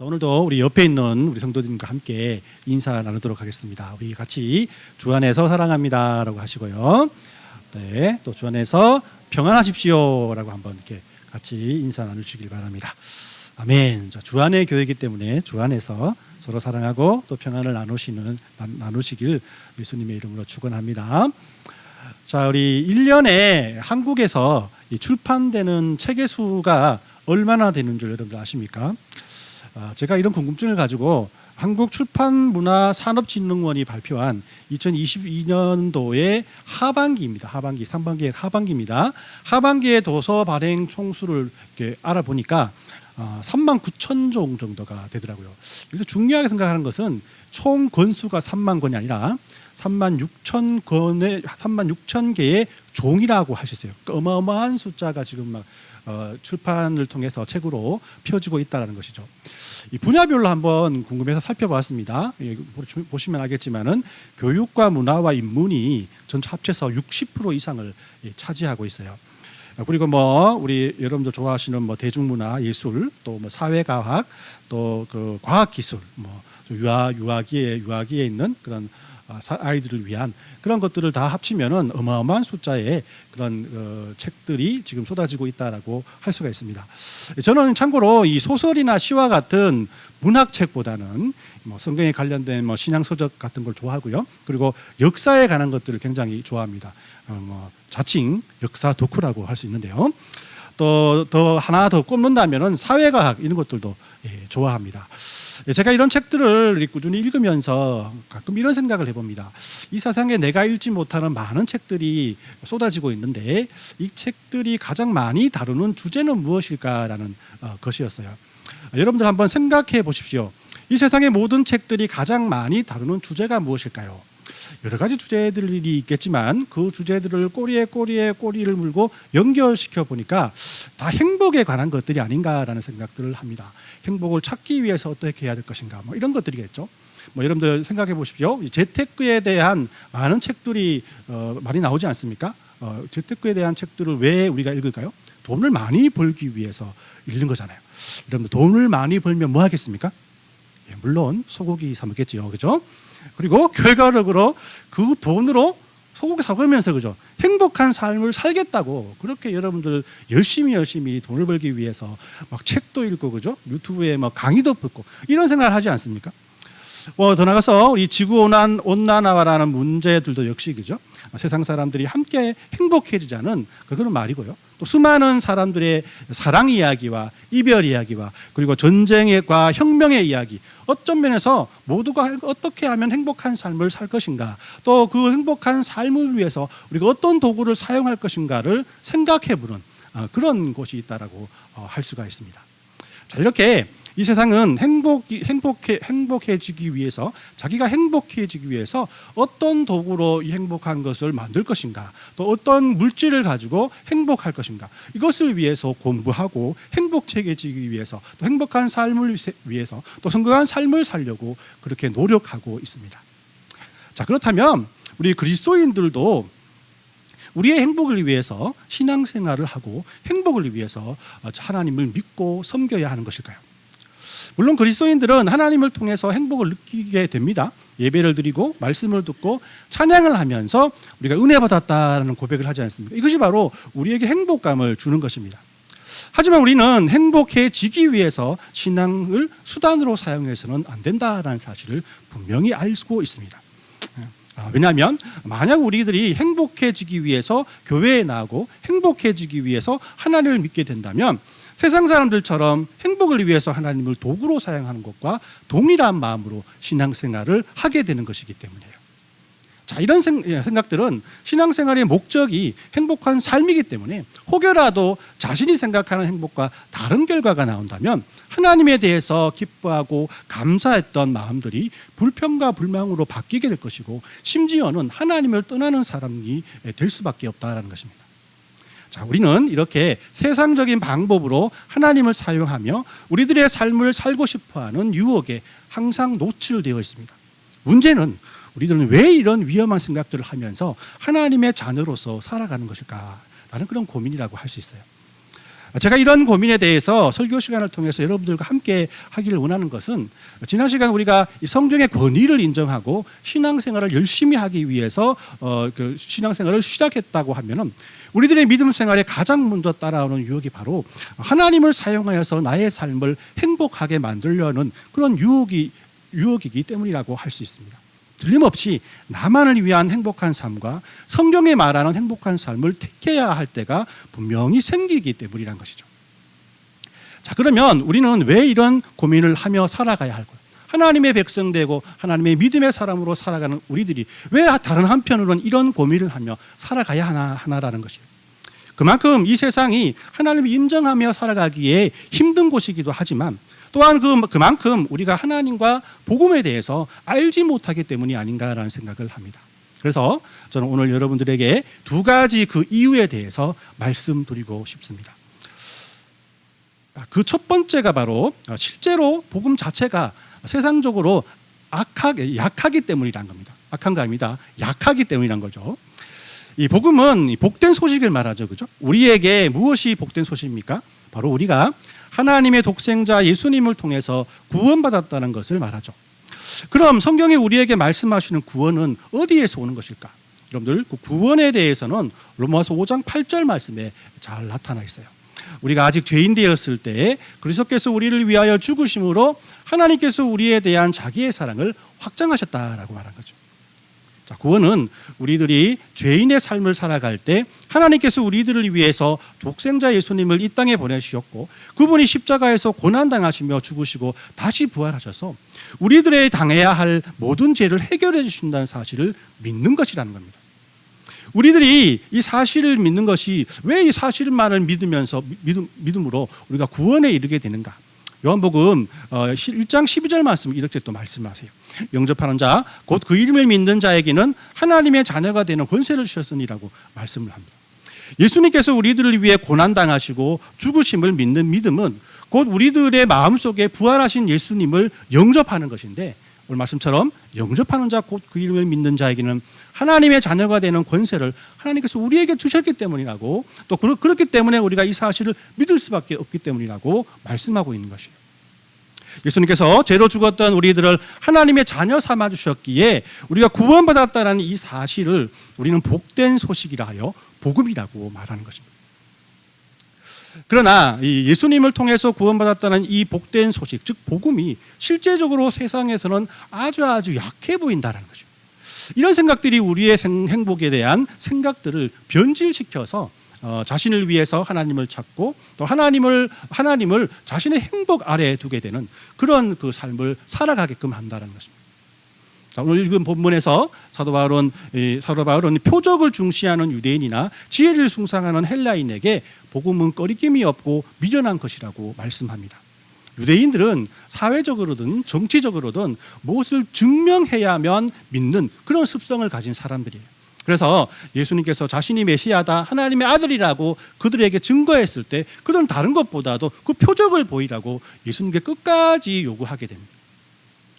자, 오늘도 우리 옆에 있는 우리 성도님과 함께 인사 나누도록 하겠습니다. 우리 같이 주 안에서 사랑합니다라고 하시고요. 네, 또 주 안에서 평안하십시오라고 한번 이렇게 같이 인사 나누시길 바랍니다. 아멘. 자, 주 안의 교회이기 때문에 주 안에서 서로 사랑하고 또 평안을 나누시길 예수님의 이름으로 축원합니다. 자, 우리 1년에 한국에서 출판되는 책의 수가 얼마나 되는 줄 여러분들 아십니까? 제가 이런 궁금증을 가지고 한국출판문화산업진흥원이 발표한 2022년도의 하반기입니다. 상반기의 하반기입니다. 하반기의 도서 발행 총수를 이렇게 알아보니까 39,000종 정도가 되더라고요. 여기서 중요하게 생각하는 것은 총 권수가 3만 권이 아니라 36,000개의 종이라고 할 수 있어요. 그러니까 어마어마한 숫자가 지금 막 출판을 통해서 책으로 펴지고 있다는 것이죠. 이 분야별로 한번 궁금해서 살펴봤습니다. 보시면 알겠지만은 교육과 문화와 인문이 전체 합쳐서 60% 이상을 차지하고 있어요. 그리고 우리 여러분들 좋아하시는 대중문화, 예술, 또 사회과학, 또 그 과학기술, 유아기에 있는 그런 아이들을 위한 그런 것들을 다 합치면은 어마어마한 숫자의 그런 책들이 지금 쏟아지고 있다라고 할 수가 있습니다. 저는 참고로 이 소설이나 시와 같은 문학책보다는 성경에 관련된 신앙서적 같은 걸 좋아하고요. 그리고 역사에 관한 것들을 굉장히 좋아합니다. 자칭 역사 덕후라고 할 수 있는데요. 또 하나 더 꼽는다면은 사회과학 이런 것들도 좋아합니다. 제가 이런 책들을 꾸준히 읽으면서 가끔 이런 생각을 해봅니다. 이 세상에 내가 읽지 못하는 많은 책들이 쏟아지고 있는데 이 책들이 가장 많이 다루는 주제는 무엇일까라는 것이었어요. 여러분들 한번 생각해 보십시오. 이 세상의 모든 책들이 가장 많이 다루는 주제가 무엇일까요? 여러 가지 주제들이 있겠지만 그 주제들을 꼬리에 꼬리를 물고 연결시켜 보니까 다 행복에 관한 것들이 아닌가라는 생각들을 합니다. 행복을 찾기 위해서 어떻게 해야 될 것인가 이런 것들이겠죠. 여러분들 생각해 보십시오. 재테크에 대한 많은 책들이 많이 나오지 않습니까? 재테크에 대한 책들을 왜 우리가 읽을까요? 돈을 많이 벌기 위해서 읽는 거잖아요. 여러분들 돈을 많이 벌면 뭐 하겠습니까? 물론 소고기 사 먹겠지요. 그죠? 그리고 결과적으로 그 돈으로 소고기 사먹으면서 그죠? 행복한 삶을 살겠다고 그렇게 여러분들 열심히 돈을 벌기 위해서 막 책도 읽고 그죠? 유튜브에 강의도 듣고 이런 생각을 하지 않습니까? 더 나가서 우리 지구 온난화라는 문제들도 역시 그죠? 세상 사람들이 함께 행복해지자는 그런 말이고요. 또 수많은 사람들의 사랑 이야기와 이별 이야기와 그리고 전쟁과 혁명의 이야기, 어떤 면에서 모두가 어떻게 하면 행복한 삶을 살 것인가, 또 그 행복한 삶을 위해서 우리가 어떤 도구를 사용할 것인가를 생각해보는 그런 곳이 있다라고 할 수가 있습니다. 자, 이렇게 이 세상은 행복해지기 위해서, 자기가 행복해지기 위해서 어떤 도구로 이 행복한 것을 만들 것인가, 또 어떤 물질을 가지고 행복할 것인가, 이것을 위해서 공부하고 행복해지기 위해서, 또 행복한 삶을 위해서, 또 성공한 삶을 살려고 그렇게 노력하고 있습니다. 자, 그렇다면 우리 그리스도인들도 우리의 행복을 위해서 신앙생활을 하고 행복을 위해서 하나님을 믿고 섬겨야 하는 것일까요? 물론 그리스도인들은 하나님을 통해서 행복을 느끼게 됩니다. 예배를 드리고 말씀을 듣고 찬양을 하면서 우리가 은혜 받았다라는 고백을 하지 않습니까? 이것이 바로 우리에게 행복감을 주는 것입니다. 하지만 우리는 행복해지기 위해서 신앙을 수단으로 사용해서는 안 된다라는 사실을 분명히 알고 있습니다. 왜냐하면 만약 우리들이 행복해지기 위해서 교회에 나가고 행복해지기 위해서 하나님을 믿게 된다면 세상 사람들처럼 행복을 위해서 하나님을 도구로 사용하는 것과 동일한 마음으로 신앙생활을 하게 되는 것이기 때문이에요. 자, 이런 생각들은 신앙생활의 목적이 행복한 삶이기 때문에 혹여라도 자신이 생각하는 행복과 다른 결과가 나온다면 하나님에 대해서 기뻐하고 감사했던 마음들이 불평과 불만으로 바뀌게 될 것이고 심지어는 하나님을 떠나는 사람이 될 수밖에 없다는 것입니다. 자, 우리는 이렇게 세상적인 방법으로 하나님을 사용하며 우리들의 삶을 살고 싶어하는 유혹에 항상 노출되어 있습니다. 문제는 우리들은 왜 이런 위험한 생각들을 하면서 하나님의 자녀로서 살아가는 것일까라는 그런 고민이라고 할 수 있어요. 제가 이런 고민에 대해서 설교 시간을 통해서 여러분들과 함께 하기를 원하는 것은, 지난 시간 우리가 이 성경의 권위를 인정하고 신앙생활을 열심히 하기 위해서 그 신앙생활을 시작했다고 하면은 우리들의 믿음 생활에 가장 먼저 따라오는 유혹이 바로 하나님을 사용하여서 나의 삶을 행복하게 만들려는 그런 유혹이기 때문이라고 할 수 있습니다. 틀림없이 나만을 위한 행복한 삶과 성경에 말하는 행복한 삶을 택해야 할 때가 분명히 생기기 때문이란 것이죠. 자, 그러면 우리는 왜 이런 고민을 하며 살아가야 할까요? 하나님의 백성 되고 하나님의 믿음의 사람으로 살아가는 우리들이 왜 다른 한편으로는 이런 고민을 하며 살아가야 하나라는 것이에요. 그만큼 이 세상이 하나님을 인정하며 살아가기에 힘든 곳이기도 하지만, 또한 그만큼 우리가 하나님과 복음에 대해서 알지 못하기 때문이 아닌가라는 생각을 합니다. 그래서 저는 오늘 여러분들에게 두 가지 그 이유에 대해서 말씀드리고 싶습니다. 그 첫 번째가 바로 실제로 복음 자체가 세상적으로 약하기 때문이란 겁니다. 악한 거 아닙니다. 약하기 때문이란 거죠. 이 복음은 복된 소식을 말하죠, 그죠? 우리에게 무엇이 복된 소식입니까? 바로 우리가 하나님의 독생자 예수님을 통해서 구원받았다는 것을 말하죠. 그럼 성경이 우리에게 말씀하시는 구원은 어디에서 오는 것일까? 여러분들, 그 구원에 대해서는 로마서 5장 8절 말씀에 잘 나타나 있어요. 우리가 아직 죄인 되었을 때 그리스도께서 우리를 위하여 죽으심으로 하나님께서 우리에 대한 자기의 사랑을 확장하셨다라고 말한 거죠. 자, 구원은 우리들이 죄인의 삶을 살아갈 때 하나님께서 우리들을 위해서 독생자 예수님을 이 땅에 보내주셨고, 그분이 십자가에서 고난당하시며 죽으시고 다시 부활하셔서 우리들의 당해야 할 모든 죄를 해결해 주신다는 사실을 믿는 것이라는 겁니다. 우리들이 이 사실을 믿는 것이, 왜 이 사실만을 믿음으로 우리가 구원에 이르게 되는가? 요한복음 1장 12절 말씀 이렇게 또 말씀하세요. 영접하는 자, 곧 그 이름을 믿는 자에게는 하나님의 자녀가 되는 권세를 주셨으니라고 말씀을 합니다. 예수님께서 우리들을 위해 고난당하시고 죽으심을 믿는 믿음은 곧 우리들의 마음속에 부활하신 예수님을 영접하는 것인데, 오늘 말씀처럼 영접하는 자, 곧 그 이름을 믿는 자에게는 하나님의 자녀가 되는 권세를 하나님께서 우리에게 주셨기 때문이라고, 또 그렇기 때문에 우리가 이 사실을 믿을 수밖에 없기 때문이라고 말씀하고 있는 것이에요. 예수님께서 죄로 죽었던 우리들을 하나님의 자녀 삼아 주셨기에 우리가 구원받았다는 이 사실을 우리는 복된 소식이라 하여 복음이라고 말하는 것입니다. 그러나 이 예수님을 통해서 구원받았다는 이 복된 소식, 즉 복음이 실제적으로 세상에서는 아주 약해 보인다는 것입니다. 이런 생각들이 우리의 행복에 대한 생각들을 변질시켜서 자신을 위해서 하나님을 찾고 또 하나님을 자신의 행복 아래에 두게 되는 그런 그 삶을 살아가게끔 한다는 것입니다. 자, 오늘 읽은 본문에서 사도 바울은 표적을 중시하는 유대인이나 지혜를 숭상하는 헬라인에게 복음은 거리낌이 없고 미련한 것이라고 말씀합니다. 유대인들은 사회적으로든 정치적으로든 무엇을 증명해야만 믿는 그런 습성을 가진 사람들이에요. 그래서 예수님께서 자신이 메시아다, 하나님의 아들이라고 그들에게 증거했을 때 그들은 다른 것보다도 그 표적을 보이라고 예수님께 끝까지 요구하게 됩니다.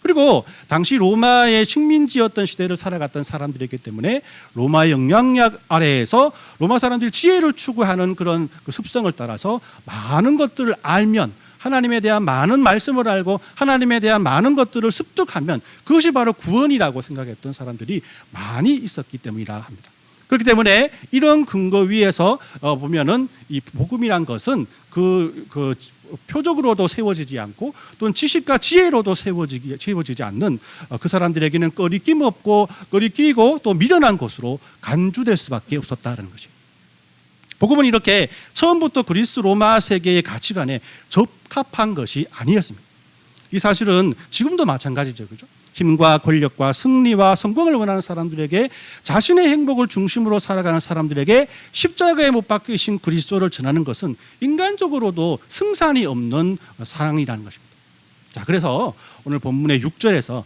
그리고 당시 로마의 식민지였던 시대를 살아갔던 사람들이기 때문에 로마의 영향력 아래에서 로마 사람들이 지혜를 추구하는 그런 그 습성을 따라서 많은 것들을 알면, 하나님에 대한 많은 말씀을 알고 하나님에 대한 많은 것들을 습득하면 그것이 바로 구원이라고 생각했던 사람들이 많이 있었기 때문이라 합니다. 그렇기 때문에 이런 근거 위에서 보면은 이 복음이란 것은 그 표적으로도 세워지지 않고 또는 지식과 지혜로도 세워지지 않는 그 사람들에게는 거리낌 없고 거리끼고 또 미련한 것으로 간주될 수밖에 없었다는 것이에요. 복음은 이렇게 처음부터 그리스 로마 세계의 가치관에 적합한 것이 아니었습니다. 이 사실은 지금도 마찬가지죠, 그죠? 힘과 권력과 승리와 성공을 원하는 사람들에게, 자신의 행복을 중심으로 살아가는 사람들에게 십자가에 못 박히신 그리스도를 전하는 것은 인간적으로도 승산이 없는 사랑이라는 것입니다. 자, 그래서 오늘 본문의 6절에서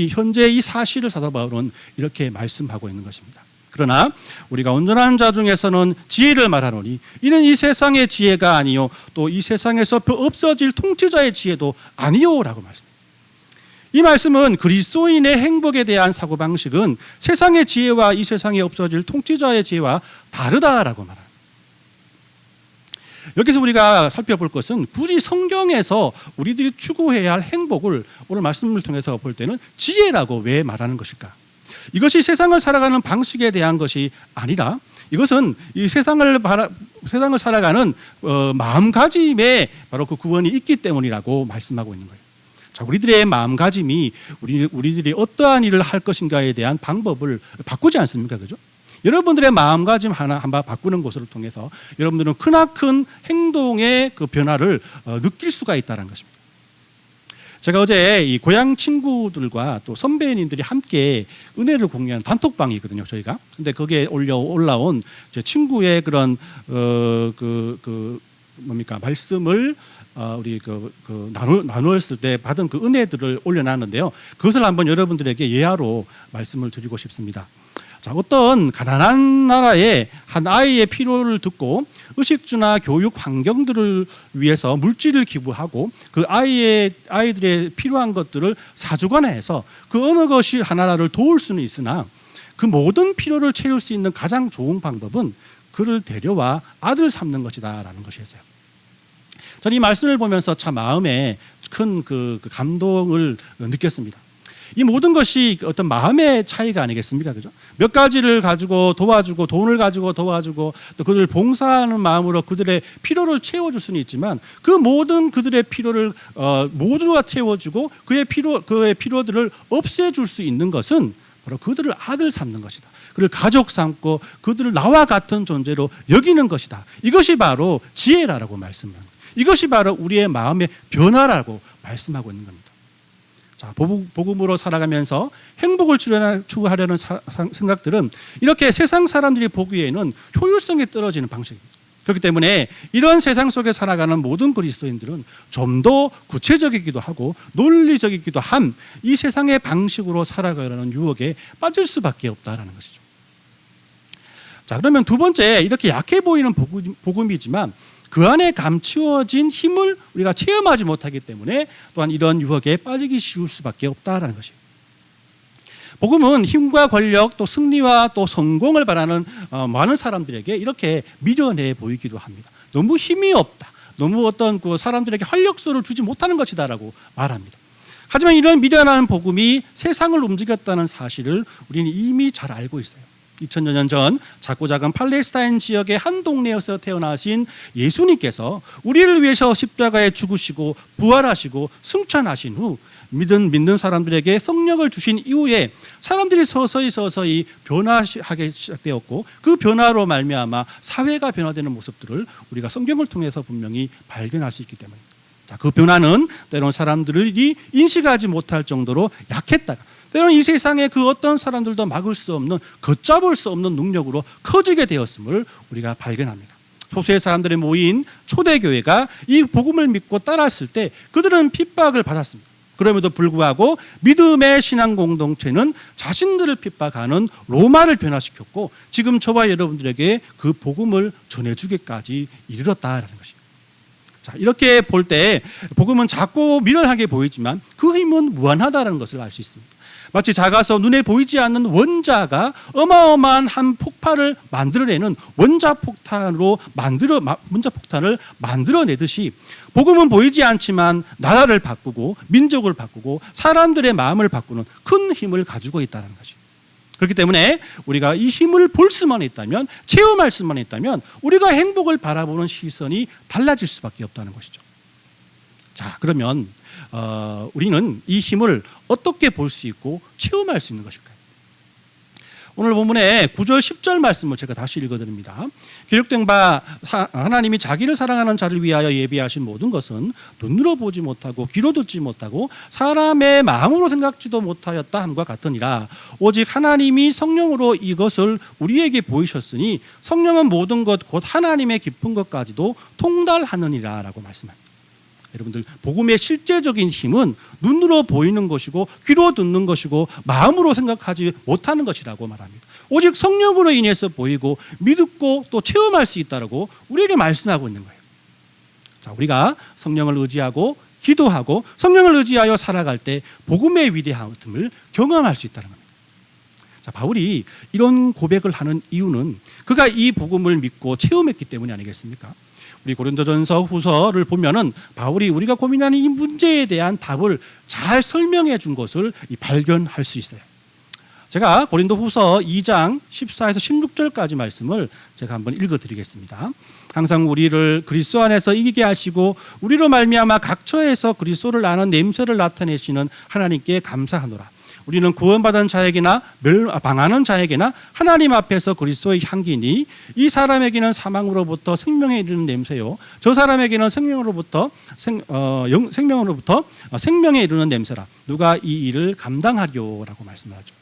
현재 이 사실을 사도 바울은 이렇게 말씀하고 있는 것입니다. 그러나 우리가 온전한 자 중에서는 지혜를 말하노니 이는 이 세상의 지혜가 아니요 또 이 세상에서 없어질 통치자의 지혜도 아니요라고 말씀합니다. 이 말씀은 그리스도인의 행복에 대한 사고방식은 세상의 지혜와 이 세상에 없어질 통치자의 지혜와 다르다라고 말합니다. 여기서 우리가 살펴볼 것은 굳이 성경에서 우리들이 추구해야 할 행복을 오늘 말씀을 통해서 볼 때는 지혜라고 왜 말하는 것일까? 이것이 세상을 살아가는 방식에 대한 것이 아니라 이것은 이 세상을 살아가는 마음가짐에 바로 그 구원이 있기 때문이라고 말씀하고 있는 거예요. 자, 우리들의 마음가짐이 우리들이 어떠한 일을 할 것인가에 대한 방법을 바꾸지 않습니까? 그죠? 여러분들의 마음가짐 하나 바꾸는 것을 통해서 여러분들은 크나큰 행동의 그 변화를 느낄 수가 있다는 것입니다. 제가 어제 이 고향 친구들과 또 선배님들이 함께 은혜를 공유하는 단톡방이거든요, 저희가. 근데 거기에 올라온 제 친구의 그런 말씀을 우리 나누었을 때 받은 그 은혜들을 올려놨는데요. 그것을 한번 여러분들에게 예화로 말씀을 드리고 싶습니다. 자, 어떤 가난한 나라의 한 아이의 필요를 듣고 의식주나 교육 환경들을 위해서 물질을 기부하고 그 아이들의 필요한 것들을 사주거나 해서 그 어느 것이 하나를 도울 수는 있으나 그 모든 필요를 채울 수 있는 가장 좋은 방법은 그를 데려와 아들 삼는 것이다라는 것이었어요. 저는 이 말씀을 보면서 참 마음에 큰 그 감동을 느꼈습니다. 이 모든 것이 어떤 마음의 차이가 아니겠습니까? 그죠? 몇 가지를 가지고 도와주고 돈을 가지고 도와주고 또 그들을 봉사하는 마음으로 그들의 필요를 채워줄 수는 있지만 그 모든 그들의 필요를 모두가 채워주고 그의 필요들을 없애줄 수 있는 것은 바로 그들을 아들 삼는 것이다. 그를 가족 삼고 그들을 나와 같은 존재로 여기는 것이다. 이것이 바로 지혜라고 말씀합니다. 이것이 바로 우리의 마음의 변화라고 말씀하고 있는 겁니다. 자, 복음으로 살아가면서 행복을 추구하려는 생각들은 이렇게 세상 사람들이 보기에는 효율성이 떨어지는 방식입니다. 그렇기 때문에 이런 세상 속에 살아가는 모든 그리스도인들은 좀 더 구체적이기도 하고 논리적이기도 한 이 세상의 방식으로 살아가려는 유혹에 빠질 수밖에 없다는 것이죠. 자, 그러면 두 번째, 이렇게 약해 보이는 복음이지만 그 안에 감추어진 힘을 우리가 체험하지 못하기 때문에 또한 이런 유혹에 빠지기 쉬울 수밖에 없다라는 것이에요. 복음은 힘과 권력 또 승리와 또 성공을 바라는 많은 사람들에게 이렇게 미련해 보이기도 합니다. 너무 힘이 없다. 너무 어떤 그 사람들에게 활력소를 주지 못하는 것이다라고 말합니다. 하지만 이런 미련한 복음이 세상을 움직였다는 사실을 우리는 이미 잘 알고 있어요. 2000여 년 전 작고 작은 팔레스타인 지역의 한 동네에서 태어나신 예수님께서 우리를 위해서 십자가에 죽으시고 부활하시고 승천하신 후 믿는 사람들에게 성령을 주신 이후에 사람들이 서서히 변화하게 시작되었고 그 변화로 말미암아 사회가 변화되는 모습들을 우리가 성경을 통해서 분명히 발견할 수 있기 때문입니다. 자, 그 변화는 때로는 사람들이 인식하지 못할 정도로 약했다가 때로는 이 세상의 그 어떤 사람들도 막을 수 없는 걷잡을 수 없는 능력으로 커지게 되었음을 우리가 발견합니다. 소수의 사람들이 모인 초대교회가 이 복음을 믿고 따랐을 때 그들은 핍박을 받았습니다. 그럼에도 불구하고 믿음의 신앙 공동체는 자신들을 핍박하는 로마를 변화시켰고 지금 저와 여러분들에게 그 복음을 전해주기까지 이르렀다라는 것입니다. 자, 이렇게 볼 때 복음은 작고 미련하게 보이지만 그 힘은 무한하다는 것을 알 수 있습니다. 마치 작아서 눈에 보이지 않는 원자가 어마어마한 한 폭발을 만들어내는 원자폭탄을 만들어내듯이 복음은 보이지 않지만 나라를 바꾸고 민족을 바꾸고 사람들의 마음을 바꾸는 큰 힘을 가지고 있다는 것이죠. 그렇기 때문에 우리가 이 힘을 볼 수만 있다면, 체험할 수만 있다면 우리가 행복을 바라보는 시선이 달라질 수밖에 없다는 것이죠. 자, 그러면 우리는 이 힘을 어떻게 볼 수 있고 체험할 수 있는 것일까요? 오늘 본문의 9절 10절 말씀을 제가 다시 읽어드립니다. 기록된 바 하나님이 자기를 사랑하는 자를 위하여 예비하신 모든 것은 눈으로 보지 못하고 귀로 듣지 못하고 사람의 마음으로 생각지도 못하였다 함과 같으니라. 오직 하나님이 성령으로 이것을 우리에게 보이셨으니 성령은 모든 것 곧 하나님의 깊은 것까지도 통달하느니라 라고 말씀합니다. 여러분들, 복음의 실제적인 힘은 눈으로 보이는 것이고 귀로 듣는 것이고 마음으로 생각하지 못하는 것이라고 말합니다. 오직 성령으로 인해서 보이고 믿고 또 체험할 수 있다라고 우리에게 말씀하고 있는 거예요. 자, 우리가 성령을 의지하고 기도하고 성령을 의지하여 살아갈 때 복음의 위대함을 경험할 수 있다는 겁니다. 자, 바울이 이런 고백을 하는 이유는 그가 이 복음을 믿고 체험했기 때문이 아니겠습니까? 우리 고린도전서 후서를 보면은 바울이 우리가 고민하는 이 문제에 대한 답을 잘 설명해 준 것을 발견할 수 있어요. 제가 고린도 후서 2장 14에서 16절까지 말씀을 제가 한번 읽어드리겠습니다. 항상 우리를 그리스도 안에서 이기게 하시고 우리로 말미암아 각처에서 그리스도를 아는 냄새를 나타내시는 하나님께 감사하노라. 우리는 구원받은 자에게나 방하는 자에게나 하나님 앞에서 그리스도의 향기니 이 사람에게는 사망으로부터 생명에 이르는 냄새요 저 사람에게는 생명으로부터 생명에 이르는 냄새라. 누가 이 일을 감당하리요라고 말씀하죠.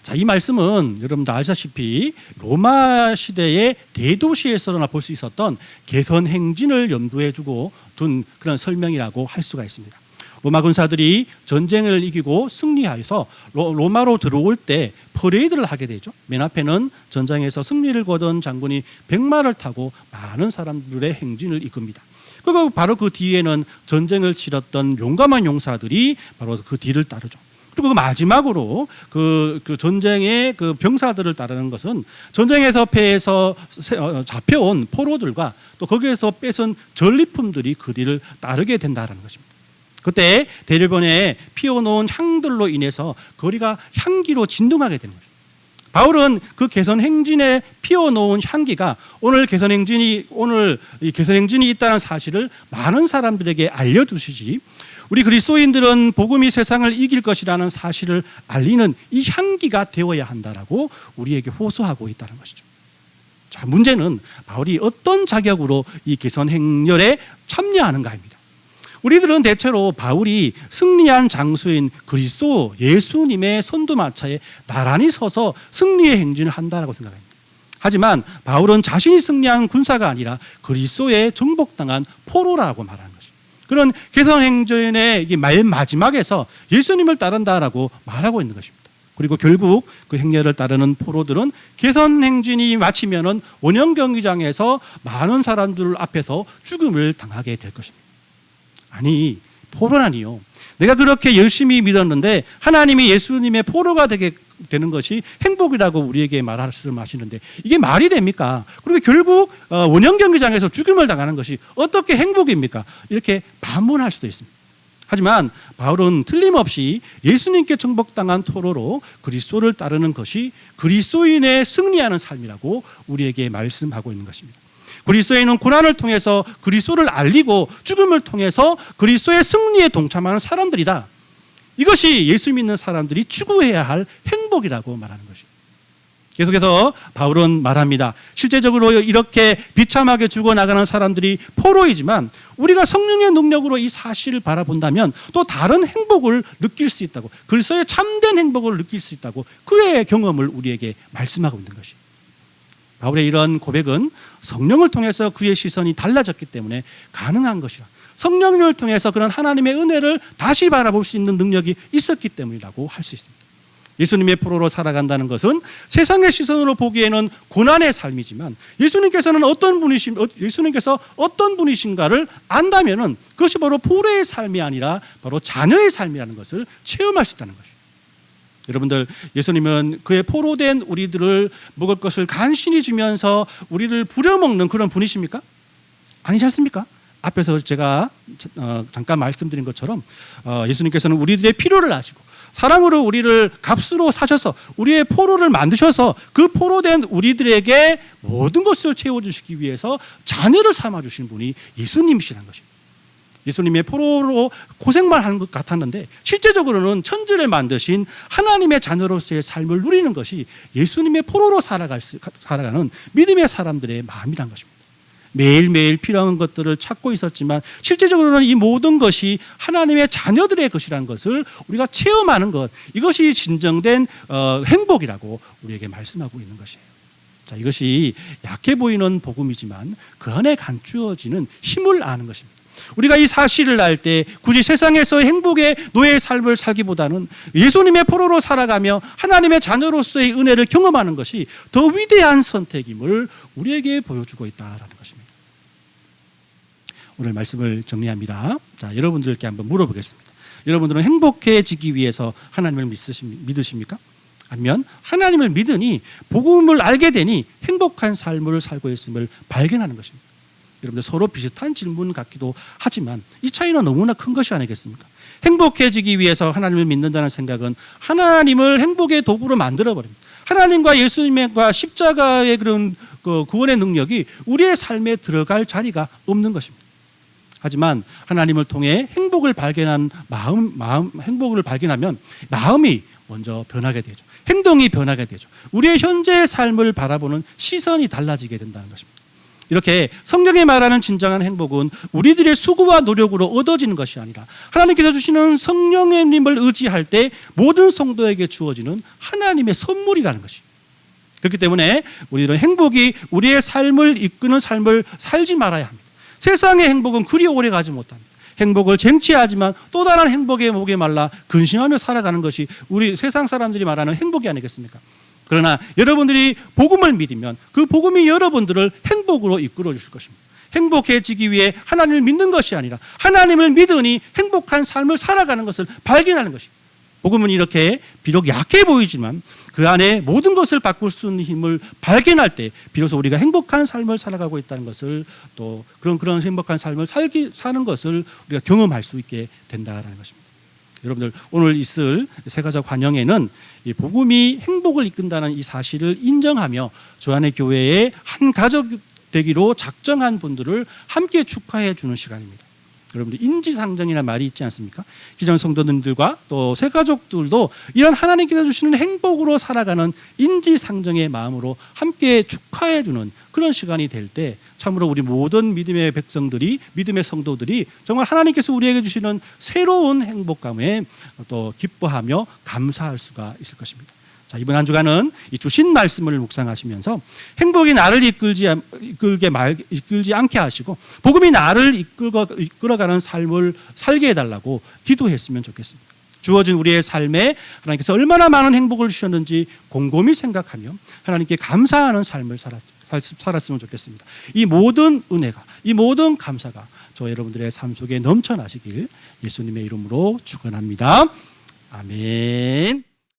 자, 이 말씀은 여러분도 알다시피 로마 시대의 대도시에서나 볼 수 있었던 개선 행진을 염두에 두고 둔 그런 설명이라고 할 수가 있습니다. 로마 군사들이 전쟁을 이기고 승리하여서 로마로 들어올 때 퍼레이드를 하게 되죠. 맨 앞에는 전장에서 승리를 거둔 장군이 백마를 타고 많은 사람들의 행진을 이끕니다. 그리고 바로 그 뒤에는 전쟁을 치렀던 용감한 용사들이 바로 그 뒤를 따르죠. 그리고 마지막으로 그 전쟁의 그 병사들을 따르는 것은 전쟁에서 패해서 잡혀온 포로들과 또 거기에서 뺏은 전리품들이 그 뒤를 따르게 된다는 것입니다. 그때 대련변에 피워놓은 향들로 인해서 거리가 향기로 진동하게 되는 거죠. 바울은 그 개선 행진에 피워놓은 향기가 오늘 개선 행진이 있다는 사실을 많은 사람들에게 알려주시지, 우리 그리스도인들은 복음이 세상을 이길 것이라는 사실을 알리는 이 향기가 되어야 한다라고 우리에게 호소하고 있다는 것이죠. 자, 문제는 바울이 어떤 자격으로 이 개선 행렬에 참여하는가입니다. 우리들은 대체로 바울이 승리한 장소인 그리스도 예수님의 선두마차에 나란히 서서 승리의 행진을 한다라고 생각합니다. 하지만 바울은 자신이 승리한 군사가 아니라 그리스도에 정복당한 포로라고 말하는 것입니다. 그런 개선 행진의 마지막에서 예수님을 따른다라고 말하고 있는 것입니다. 그리고 결국 그 행렬을 따르는 포로들은 개선 행진이 마치면은 원형 경기장에서 많은 사람들 앞에서 죽음을 당하게 될 것입니다. 아니, 포로라니요. 내가 그렇게 열심히 믿었는데 하나님이 예수님의 포로가 되는 것이 행복이라고 우리에게 말씀하시는데 이게 말이 됩니까? 그리고 결국 원형 경기장에서 죽음을 당하는 것이 어떻게 행복입니까? 이렇게 반문할 수도 있습니다. 하지만 바울은 틀림없이 예수님께 정복당한 포로로 그리스도를 따르는 것이 그리스도인의 승리하는 삶이라고 우리에게 말씀하고 있는 것입니다. 그리스도인은 고난을 통해서 그리스도를 알리고 죽음을 통해서 그리스도의 승리에 동참하는 사람들이다. 이것이 예수 믿는 사람들이 추구해야 할 행복이라고 말하는 것입니다. 계속해서 바울은 말합니다. 실제적으로 이렇게 비참하게 죽어나가는 사람들이 포로이지만 우리가 성령의 능력으로 이 사실을 바라본다면 또 다른 행복을 느낄 수 있다고, 그리스도의 참된 행복을 느낄 수 있다고 그의 경험을 우리에게 말씀하고 있는 것입니다. 바울의 이런 고백은 성령을 통해서 그의 시선이 달라졌기 때문에 가능한 것이라, 성령을 통해서 그런 하나님의 은혜를 다시 바라볼 수 있는 능력이 있었기 때문이라고 할 수 있습니다. 예수님의 포로로 살아간다는 것은 세상의 시선으로 보기에는 고난의 삶이지만 예수님께서 어떤 분이신가를 안다면은 그것이 바로 포로의 삶이 아니라 바로 자녀의 삶이라는 것을 체험할 수 있다는 것입니다. 여러분들, 예수님은 그의 포로된 우리들을 먹을 것을 간신히 주면서 우리를 부려먹는 그런 분이십니까? 아니지 않습니까? 앞에서 제가 잠깐 말씀드린 것처럼 예수님께서는 우리들의 필요를 아시고 사랑으로 우리를 값으로 사셔서 우리의 포로를 만드셔서 그 포로된 우리들에게 모든 것을 채워주시기 위해서 자녀를 삼아주신 분이 예수님이시라는 것입니다. 예수님의 포로로 고생만 하는 것 같았는데 실제적으로는 천지를 만드신 하나님의 자녀로서의 삶을 누리는 것이 예수님의 포로로 살아가는 믿음의 사람들의 마음이란 것입니다. 매일매일 필요한 것들을 찾고 있었지만 실제적으로는 이 모든 것이 하나님의 자녀들의 것이라는 것을 우리가 체험하는 것, 이것이 진정된 행복이라고 우리에게 말씀하고 있는 것이에요. 자, 이것이 약해 보이는 복음이지만 그 안에 감추어지는 힘을 아는 것입니다. 우리가 이 사실을 알 때 굳이 세상에서의 행복의 노예의 삶을 살기보다는 예수님의 포로로 살아가며 하나님의 자녀로서의 은혜를 경험하는 것이 더 위대한 선택임을 우리에게 보여주고 있다는 것입니다. 오늘 말씀을 정리합니다. 자, 여러분들께 한번 물어보겠습니다. 여러분들은 행복해지기 위해서 하나님을 믿으십니까? 아니면 하나님을 믿으니 복음을 알게 되니 행복한 삶을 살고 있음을 발견하는 것입니다. 여러분들 서로 비슷한 질문 같기도 하지만 이 차이는 너무나 큰 것이 아니겠습니까? 행복해지기 위해서 하나님을 믿는다는 생각은 하나님을 행복의 도구로 만들어버립니다. 하나님과 예수님과 십자가의 그런 구원의 능력이 우리의 삶에 들어갈 자리가 없는 것입니다. 하지만 하나님을 통해 행복을 발견한 행복을 발견하면 마음이 먼저 변하게 되죠. 행동이 변하게 되죠. 우리의 현재의 삶을 바라보는 시선이 달라지게 된다는 것입니다. 이렇게 성경이 말하는 진정한 행복은 우리들의 수고와 노력으로 얻어지는 것이 아니라 하나님께서 주시는 성령님을 의지할 때 모든 성도에게 주어지는 하나님의 선물이라는 것이. 그렇기 때문에 우리들은 행복이 우리의 삶을 이끄는 삶을 살지 말아야 합니다. 세상의 행복은 그리 오래 가지 못합니다. 행복을 쟁취하지만 또 다른 행복의 목에 말라 근심하며 살아가는 것이 우리 세상 사람들이 말하는 행복이 아니겠습니까? 그러나 여러분들이 복음을 믿으면 그 복음이 여러분들을 행복으로 이끌어 주실 것입니다. 행복해지기 위해 하나님을 믿는 것이 아니라 하나님을 믿으니 행복한 삶을 살아가는 것을 발견하는 것입니다. 복음은 이렇게 비록 약해 보이지만 그 안에 모든 것을 바꿀 수 있는 힘을 발견할 때 비로소 우리가 행복한 삶을 살아가고 있다는 것을 또 그런 행복한 삶을 사는 것을 우리가 경험할 수 있게 된다는 것입니다. 여러분들 오늘 있을 세가족 환영회는 이 복음이 행복을 이끈다는 이 사실을 인정하며 조안의 교회의 한 가족 되기로 작정한 분들을 함께 축하해 주는 시간입니다. 여러분들 인지상정이라는 말이 있지 않습니까? 기존 성도님들과 또 새가족들도 이런 하나님께서 주시는 행복으로 살아가는 인지상정의 마음으로 함께 축하해 주는 그런 시간이 될 때 참으로 우리 모든 믿음의 백성들이 믿음의 성도들이 정말 하나님께서 우리에게 주시는 새로운 행복감에 또 기뻐하며 감사할 수가 있을 것입니다. 자, 이번 한 주간은 이 주신 말씀을 묵상하시면서 행복이 나를 이끌지 않게 하시고 복음이 나를 이끌어가는 삶을 살게 해달라고 기도했으면 좋겠습니다. 주어진 우리의 삶에 하나님께서 얼마나 많은 행복을 주셨는지 곰곰이 생각하며 하나님께 감사하는 삶을 살았으면 좋겠습니다. 이 모든 은혜가, 이 모든 감사가 저 여러분들의 삶 속에 넘쳐나시길 예수님의 이름으로 축원합니다. 아멘.